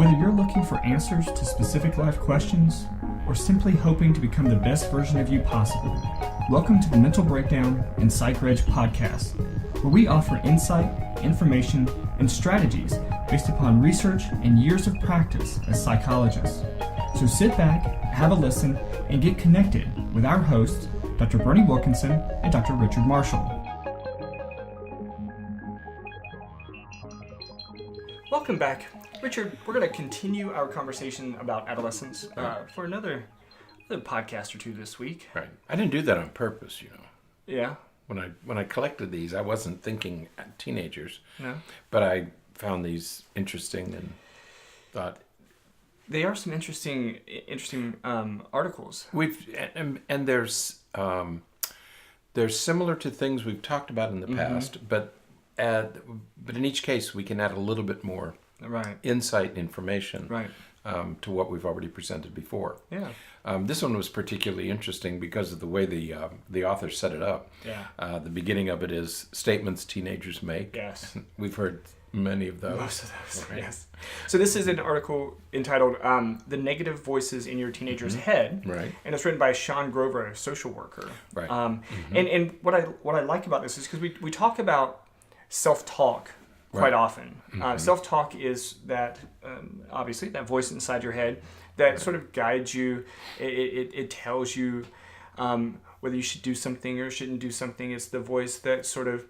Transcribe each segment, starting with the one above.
Whether you're looking for answers to specific life questions or simply hoping to become the best version of you possible, welcome to the Mental Breakdown and Psychreg podcast, where we offer insight, information, and strategies based upon research and years of practice as psychologists. So sit back, have a listen, and get connected with our hosts, Dr. Berney Wilkinson and Dr. Richard Marshall. Welcome back. Richard, we're going to continue our conversation about adolescence for another podcast or two this week. Right. I didn't do that on purpose, you know. Yeah. When I collected these, I wasn't thinking teenagers. No. But I found these interesting and thought they are some interesting articles. And there's they're similar to things we've talked about in the past, but in each case we can add a little bit more insight and information to what we've already presented before. Yeah. This one was particularly interesting because of the way the author set it up. Yeah. The beginning of it is statements teenagers make. Yes. We've heard many of those. Most of those, right. Yes. So this is an article entitled The Negative Voices in Your Teenager's Head. Right. And it's written by Sean Grover, a social worker. Right. And what I like about this is because we talk about self-talk quite often. Self-talk is that, obviously, that voice inside your head that sort of guides you. It tells you whether you should do something or shouldn't do something. It's the voice that sort of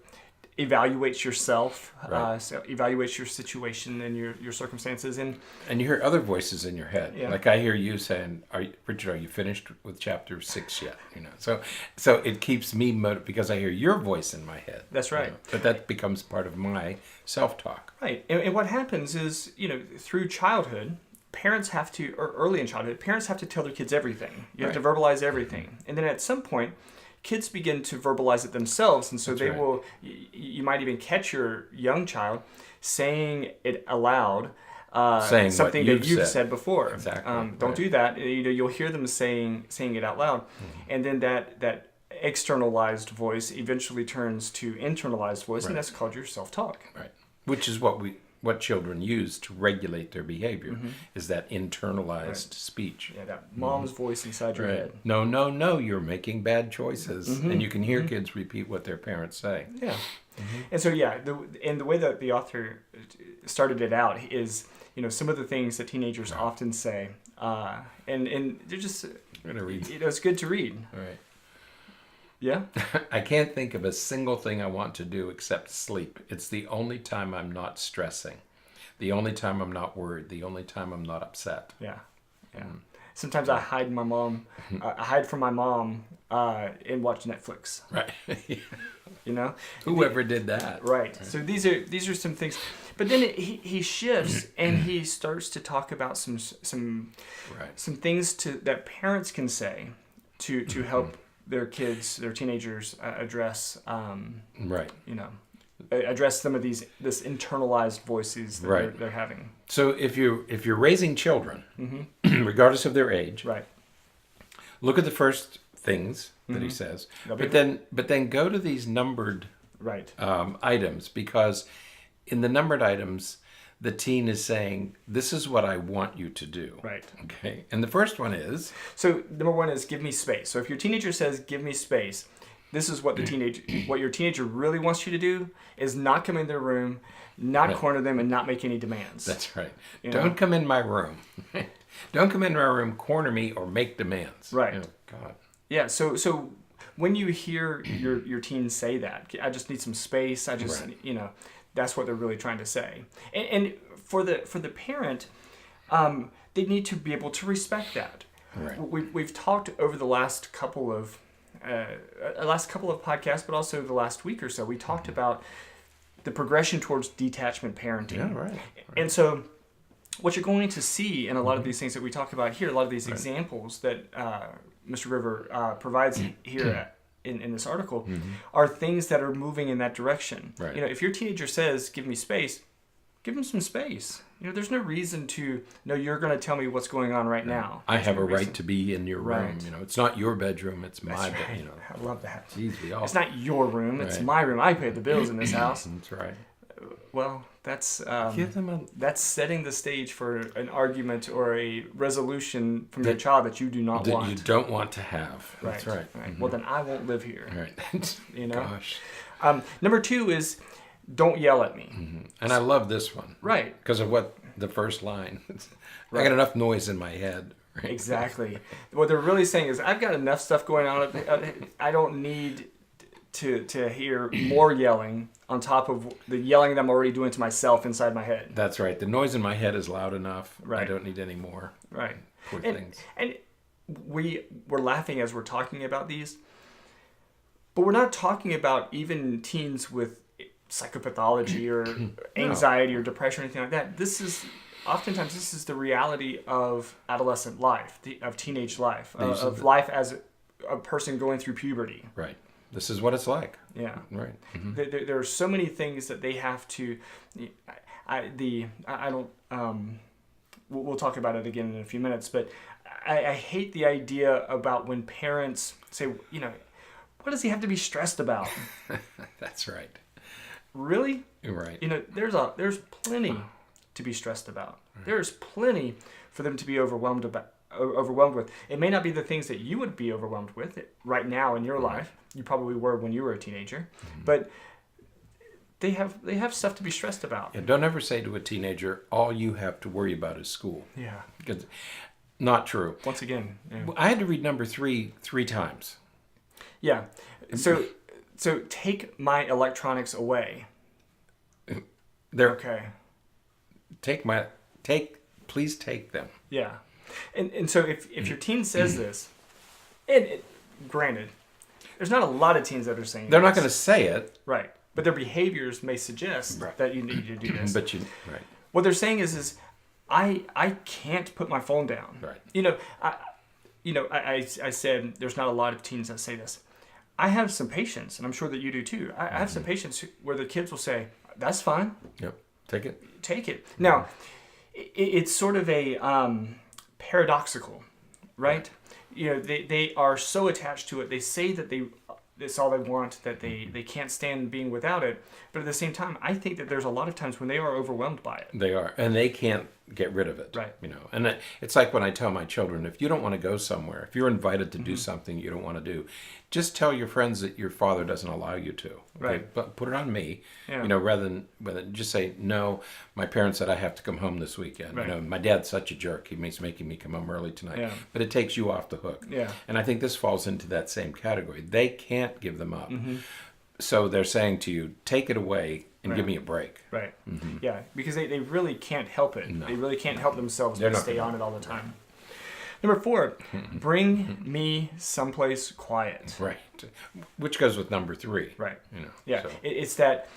evaluates yourself, evaluates your situation and your circumstances. And you hear other voices in your head. Yeah. Like I hear you saying, Richard, are you finished with chapter 6 yet? You know, so it keeps me motivated because I hear your voice in my head. That's right. You know? But that becomes part of my self-talk. Right. And what happens is, you know, through childhood, parents have to, or early in childhood, parents have to tell their kids everything. You have to verbalize everything. And then at some point, kids begin to verbalize it themselves, and so will. You might even catch your young child saying it aloud, saying something that you've said before. Exactly. Don't do that. You know, you'll hear them saying it out loud, and then that externalized voice eventually turns to internalized voice, and that's called your self-talk. Right. Which is what children use to regulate their behavior, is that internalized speech. Yeah, that mom's voice inside your head. No, you're making bad choices. And you can hear kids repeat what their parents say. Yeah. And so, the way that the author started it out is, you know, some of the things that teenagers often say. And they're just, I'm gonna read. You know, it's good to read. All right. Yeah? I can't think of a single thing I want to do except sleep. It's the only time I'm not stressing. The only time I'm not worried. The only time I'm not upset. Yeah. Yeah. Sometimes I hide from my mom and watch Netflix. Right. You know? Whoever did that. Right. So these are some things. But then he shifts and he starts to talk about some things that parents can say to help their kids, their teenagers address, you know, address some of this internalized voices that they're having. So if you're raising children, regardless of their age, look at the first things that he says, but then go to these numbered items, because in the numbered items, the teen is saying, this is what I want you to do. Right. Okay. And the first one is? So number one is give me space. So if your teenager says, give me space, this is what what your teenager really wants you to do is not come in their room, not corner them, and not make any demands. That's right. Don't come in my room. Don't come in my room, corner me, or make demands. Right. Oh, God. Yeah. So when you hear your teen say that, I just need some space. I just, you know, that's what they're really trying to say. And for the parent, they need to be able to respect that. Right. We've talked over the last couple of podcasts, but also the last week or so, we talked about the progression towards detachment parenting. Yeah, right. And so what you're going to see in a lot of these things that we talk about here, a lot of these examples that Mr. River provides here in this article, are things that are moving in that direction. Right. You know, if your teenager says, give me space, give them some space. You know, there's no reason to, no, you're going to tell me what's going on right now. I have a right to be in your room. You know, it's not your bedroom, it's my bedroom. You know. I love that. Jeez, we all. It's not your room, it's my room. I pay the bills in this house. That's right. Well, that's give them that's setting the stage for an argument or a resolution from your child that you do not want. You don't want to have. Right. That's right. Right. Well, then I won't live here. Right. You know. Gosh. Number 2 is don't yell at me. And I love this one. Right. Because of what the first line. I got enough noise in my head. Right? Exactly. What they're really saying is, I've got enough stuff going on. I don't need to hear more yelling on top of the yelling that I'm already doing to myself inside my head. That's right. The noise in my head is loud enough. Right. I don't need any more. Right. Poor things. And we're laughing as we're talking about these, but we're not talking about even teens with psychopathology or anxiety or depression or anything like that. Oftentimes this is the reality of adolescent life, of teenage life, of life as a person going through puberty. Right. This is what it's like. Yeah. Right. There are so many things that they have to. We'll talk about it again in a few minutes, but I hate the idea about when parents say, what does he have to be stressed about? That's right. Really? Right. There's plenty to be stressed about. Right. There's plenty for them to be overwhelmed with. It may not be the things that you would be overwhelmed with right now in your life. You probably were when you were a teenager, but they have stuff to be stressed about. Yeah, don't ever say to a teenager, all you have to worry about is school. Yeah. Because not true. Once again. Yeah. I had to read number 3 times. Yeah. So take my electronics away. Okay. Please take them. Yeah. And so if your teen says this, and granted, there's not a lot of teens that are saying they're not going to say it. Right. But their behaviors may suggest that you need to do this. But right. What they're saying is I can't put my phone down. Right. I said there's not a lot of teens that say this. I have some patience, and I'm sure that you do too. I have some patience where the kids will say, that's fine. Yep. Take it. Now, it's sort of a paradoxical, right? They are so attached to it. They say that it's all they want, that they can't stand being without it. But at the same time, I think that there's a lot of times when they are overwhelmed by it. They are, and they can't get rid of it. Right. And it's like when I tell my children, if you don't want to go somewhere, if you're invited to do something you don't want to do, just tell your friends that your father doesn't allow you to. Okay? Right. But put it on me. Yeah. Rather than just say, no, my parents said I have to come home this weekend. Right. My dad's such a jerk. He's making me come home early tonight. Yeah. But it takes you off the hook. Yeah. And I think this falls into that same category. They can't give them up. So they're saying to you, take it away and give me a break. Right. Yeah, because they really can't help it. No. They really can't help themselves to stay on it all the time. Number 4, bring me someplace quiet. Right. Which goes with number 3. Right. Yeah. So. It's that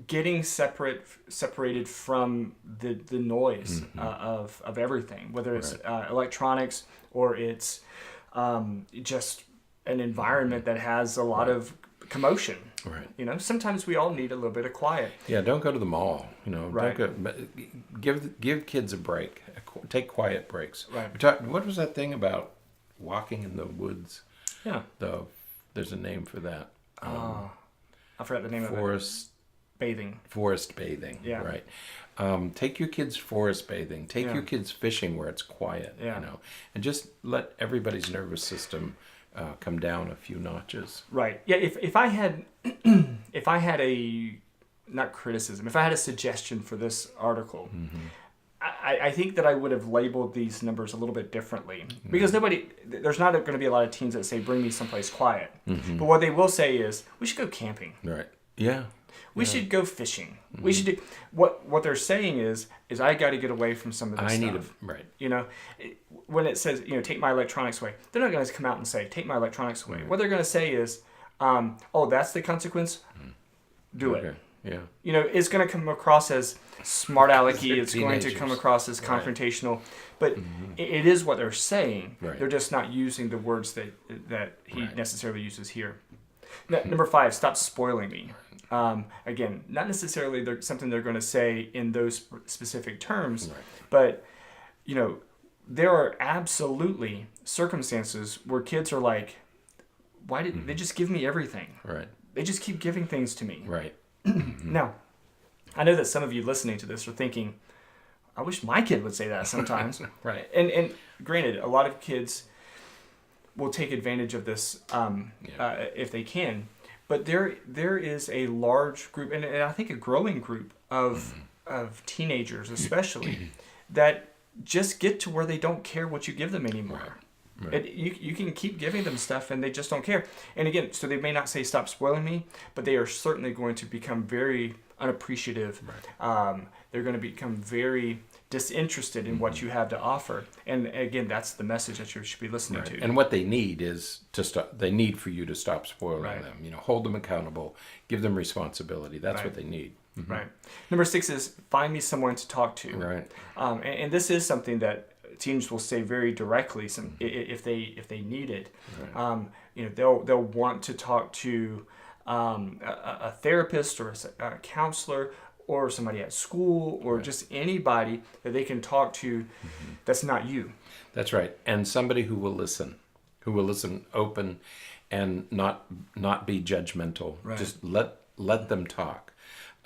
getting separated from the noise of everything, whether it's electronics or it's just an environment that has a lot of commotion. Right. Sometimes we all need a little bit of quiet. Yeah, don't go to the mall. Right. Give kids a break. Take quiet breaks. Right. What was that thing about walking in the woods? Yeah. There's a name for that. I forgot the name of it. Forest bathing. Forest bathing. Yeah. Right. Take your kids forest bathing. Take your kids fishing where it's quiet. Yeah. And just let everybody's nervous system come down a few notches. Right. Yeah. If I had a not criticism, if I had a suggestion for this article, I think that I would have labeled these numbers a little bit differently because there's not going to be a lot of teens that say, "Bring me someplace quiet." But what they will say is, "We should go camping." Right. Yeah. We should go fishing. We should do what they're saying is I got to get away from some of this stuff. Right. When it says, take my electronics away, they're not going to come out and say, take my electronics away. What they're going to say is, oh, that's the consequence. Do it. Yeah. It's going to come across as smart alecky. It's going to come across as confrontational, but it is what they're saying. Right. They're just not using the words that he necessarily uses here. Number 5, stop spoiling me. Again, not necessarily something they're going to say in those specific terms, but there are absolutely circumstances where kids are like, why did they just give me everything? Right. They just keep giving things to me. Right. Now, I know that some of you listening to this are thinking, I wish my kid would say that sometimes. Right. And granted, a lot of kids will take advantage of this if they can. But there is a large group, and I think a growing group of teenagers especially, that just get to where they don't care what you give them anymore. Right. You can keep giving them stuff and they just don't care. And again, so they may not say stop spoiling me, but they are certainly going to become very unappreciative. Right. They're going to become very disinterested in what you have to offer. And again, that's the message that you should be listening to. And what they need is to stop. They need for you to stop spoiling them. Hold them accountable, give them responsibility. That's what they need. Mm-hmm. Right. Number 6 is find me someone to talk to. Right. And this is something that teens will say very directly. If they need it, right. They'll want to talk to a therapist or a counselor or somebody at school or just anybody that they can talk to that's not you. That's right. And somebody who will listen open and not be judgmental. Right. Just let them talk.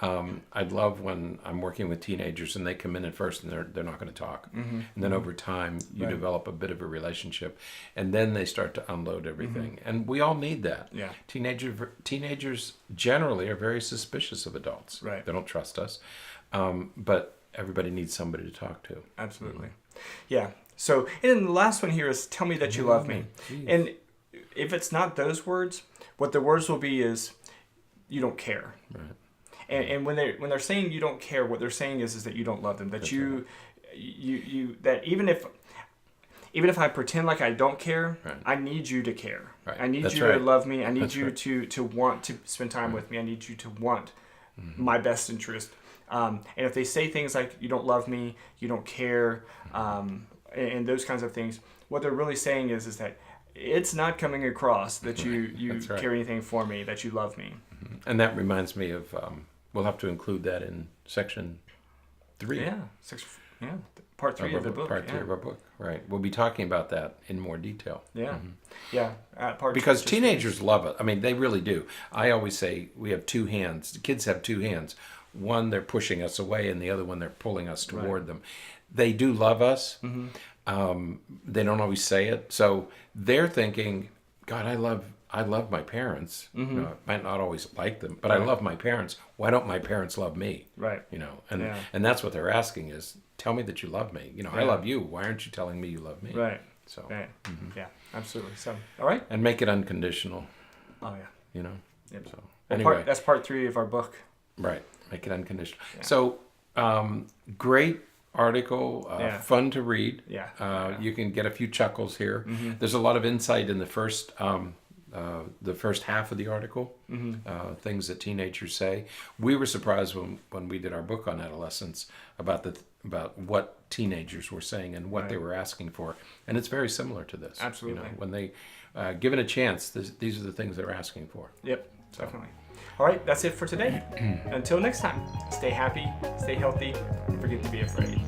I love when I'm working with teenagers and they come in at first and they're not going to talk. Mm-hmm. And then over time you develop a bit of a relationship and then they start to unload everything. Mm-hmm. And we all need that. Yeah. Teenagers generally are very suspicious of adults. Right. They don't trust us. But everybody needs somebody to talk to. Absolutely. Mm-hmm. Yeah. So, and then the last one here is tell me that you love me. Jeez. And if it's not those words, what the words will be is you don't care. Right. And when they're saying you don't care, what they're saying is that you don't love them. That That's you that even if I pretend like I don't care, I need you to care. Right. I need That's you to love me. I need That's you to want to spend time with me. I need you to want my best interest. And if they say things like you don't love me, you don't care, and those kinds of things, what they're really saying is that it's not coming across that you care anything for me, that you love me. And that reminds me of, we'll have to include that in section 3. Part 3 of the book. Part 3 of our book, right. We'll be talking about that in more detail. Yeah, because teenagers love it. I mean, they really do. I always say we have 2 hands. The kids have 2 hands. One, they're pushing us away, and the other one, they're pulling us toward them. They do love us. Mm-hmm. They don't always say it. So they're thinking, God, I love my parents. Mm-hmm. I might not always like them, but I love my parents. Why don't my parents love me? Right. And that's what they're asking is, tell me that you love me. I love you. Why aren't you telling me you love me? Right. So. Right. Mm-hmm. Yeah. Absolutely. So. All right. And make it unconditional. Oh yeah. Yep. So. Anyway, that's part 3 of our book. Right. Make it unconditional. Yeah. So, great article, fun to read. Yeah. You can get a few chuckles here. Mm-hmm. There's a lot of insight in the first half of the article, things that teenagers say. We were surprised when we did our book on adolescence about what teenagers were saying and what they were asking for, and it's very similar to this. Absolutely. When they given a chance, these are the things they're asking for. Yep, definitely. All right, that's it for today. Until next time, stay happy, stay healthy, and forget to be afraid.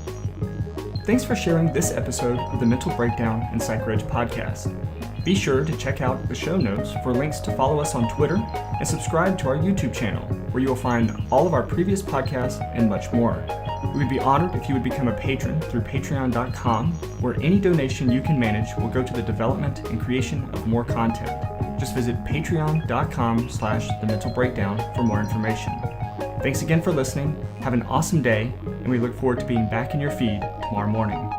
Thanks for sharing this episode of the Mental Breakdown and Psychreg podcast. Be sure to check out the show notes for links to follow us on Twitter and subscribe to our YouTube channel, where you will find all of our previous podcasts and much more. We would be honored if you would become a patron through patron.com, where any donation you can manage will go to the development and creation of more content. Just visit patreon.com/thementalbreakdown for more information. Thanks again for listening. Have an awesome day, and we look forward to being back in your feed tomorrow morning.